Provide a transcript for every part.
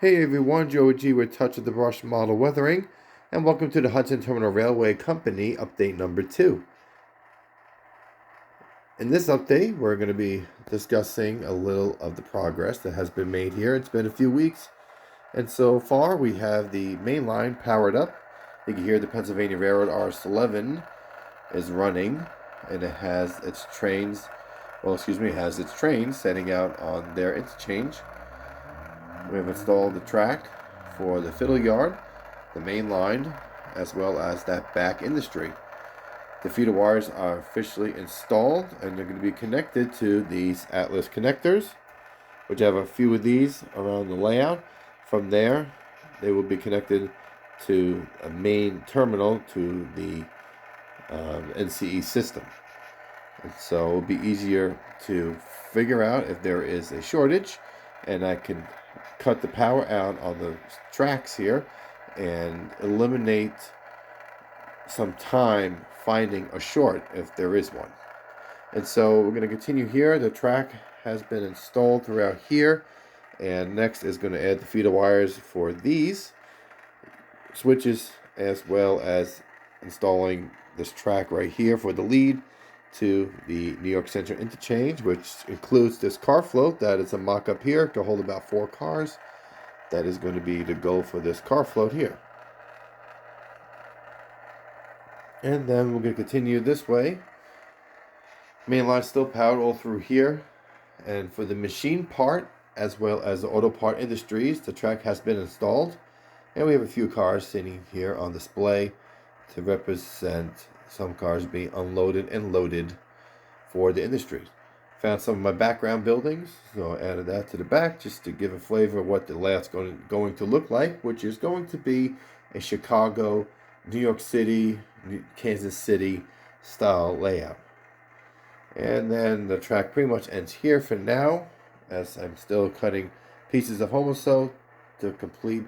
Hey everyone, Joe G with Touch of the Brush Model Weathering, and welcome to the Hidson Terminal Railway Company update number 2. In this update, we're going to be discussing a little of the progress that has been made here. It's been a few weeks, and so far we have the main line powered up. You can hear the Pennsylvania Railroad RS-11 is running, and it has its trains, setting out on their interchange. We have installed the track for the fiddle yard, the main line, as well as that back industry. The feeder wires are officially installed, and they're going to be connected to these Atlas connectors, which have a few of these around the layout. From there, they will be connected to a main terminal to the NCE system. And so it will be easier to figure out if there is a shortage, and I can cut the power out on the tracks here and eliminate some time finding a short if there is one. And so we're going to continue here. The track has been installed throughout here, and next is going to add the feeder wires for these switches, as well as installing this track right here for the lead to the New York Central interchange, which includes this car float that is a mock-up here to hold about 4 cars. That is going to be the goal for this car float here. And then we're going to continue this way. Main line still powered all through here. And for the machine part, as well as the auto part industries, the track has been installed. And we have a few cars sitting here on display to represent some cars being unloaded and loaded for the industry. Found some of my background buildings, so I added that to the back just to give a flavor of what the layout's going to look like, which is going to be a Chicago, New York City, Kansas City style layout. And then the track pretty much ends here for now, as I'm still cutting pieces of homoso to complete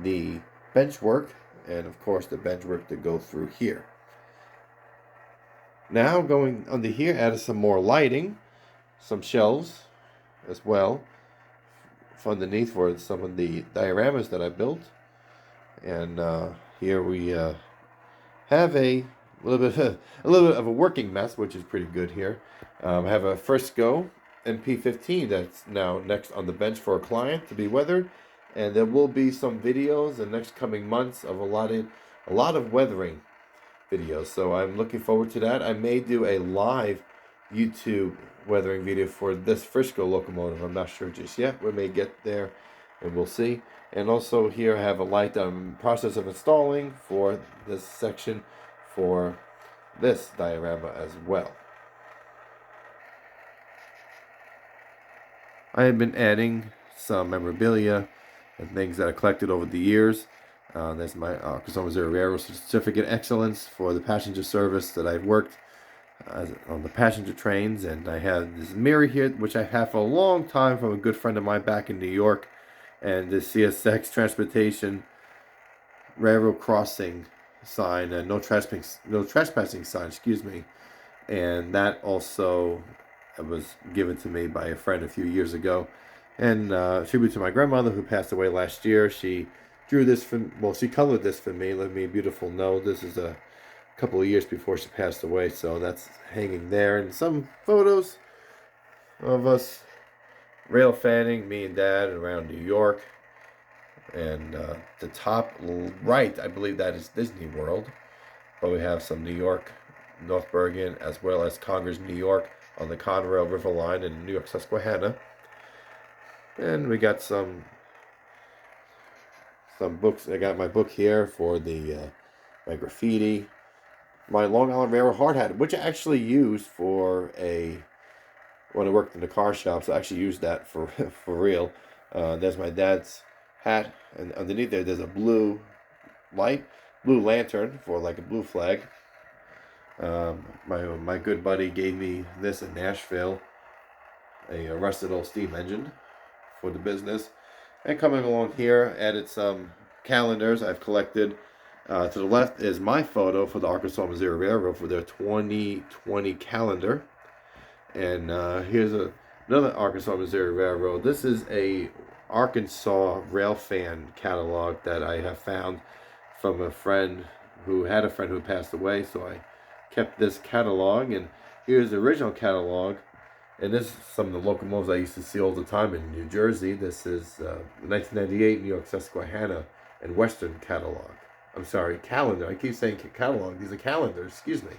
the bench work, and of course the bench work to go through here. Now going under here, added some more lighting, some shelves as well underneath for some of the dioramas that I built. And here we have a little bit of a working mess, which is pretty good here. I have a Frisco MP15 that's now next on the bench for a client to be weathered, and there will be some videos in the next coming months of a lot of weathering videos, so I'm looking forward to that. I may do a live YouTube weathering video for this Frisco locomotive. I'm not sure just yet. We may get there, and we'll see. And also here I have a light I'm in the process of installing for this section for this diorama as well. I have been adding some memorabilia and things that I collected over the years. There's my Arkansas, Missouri Railroad Certificate Excellence for the passenger service that I've worked on the passenger trains. And I have this mirror here, which I have for a long time from a good friend of mine back in New York. And the CSX Transportation Railroad Crossing sign, no trespassing sign, excuse me. And that also was given to me by a friend a few years ago. And tribute to my grandmother who passed away last year. She drew this she colored this for me, left me a beautiful note. This is a couple of years before she passed away, so that's hanging there. And some photos of us rail fanning, me and Dad, around New York. And the top right, I believe that is Disney World. But we have some New York, North Bergen, as well as Congress, New York, on the Conrail River line in New York, Susquehanna. And we got some books. I got my book here for the my graffiti, my Long Island Railroad hard hat, which I actually used for when I worked in the car shop. So I actually used that for real. There's my dad's hat, and underneath there's a blue lantern for like a blue flag. My good buddy gave me this in Nashville, a rusted old steam engine for the business. And coming along here, added some calendars I've collected. To the left is my photo for the Arkansas, Missouri Railroad for their 2020 calendar. And here's another Arkansas, Missouri Railroad. This is a Arkansas railfan catalog that I have found from a friend who had a friend who passed away. So I kept this catalog, and here's the original catalog. And this is some of the locomotives I used to see all the time in New Jersey. This is the 1998 New York Susquehanna and Western catalog. I'm sorry, calendar. I keep saying catalog. These are calendars. Excuse me.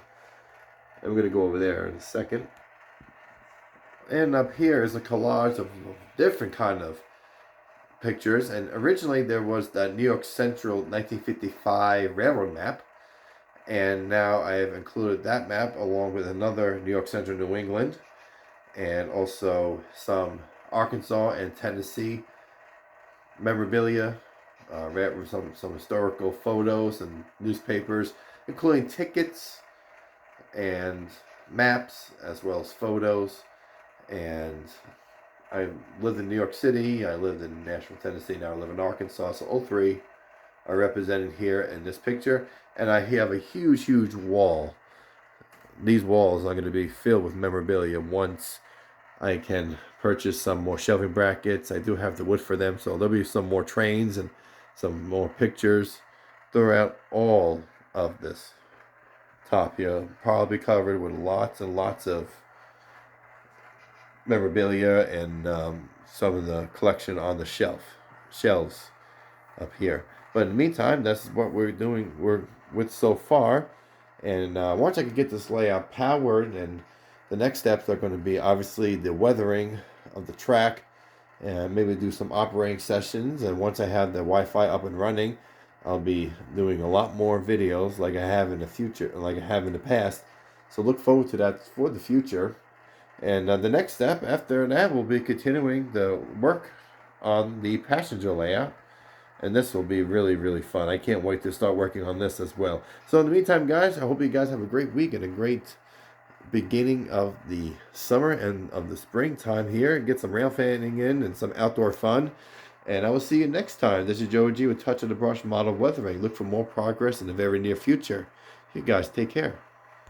I'm going to go over there in a second. And up here is a collage of different kind of pictures. And originally there was the New York Central 1955 railroad map. And now I have included that map along with another New York Central New England. And also some Arkansas and Tennessee memorabilia, some historical photos and newspapers, including tickets and maps, as well as photos. And I lived in New York City, I lived in Nashville, Tennessee, now I live in Arkansas, so all three are represented here in this picture. And I have a huge wall. These walls are going to be filled with memorabilia once I can purchase some more shelving brackets. I do have the wood for them, so there'll be some more trains and some more pictures throughout all of this top here. Probably covered with lots and lots of memorabilia and some of the collection on the shelves up here. But in the meantime, that's what we're with so far. And once I can get this layout powered, and the next steps are going to be obviously the weathering of the track, and maybe do some operating sessions. And once I have the Wi-Fi up and running, I'll be doing a lot more videos like I have in the future, like I have in the past. So look forward to that for the future. And the next step after that will be continuing the work on the passenger layout. And this will be really fun. I can't wait to start working on this as well. So in the meantime, guys, I hope you guys have a great week and a great beginning of the summer and of the springtime here. Get some rail fanning in and some outdoor fun. And I will see you next time. This is Joe G with Touch of the Brush Model Weathering. Look for more progress in the very near future. You guys take care.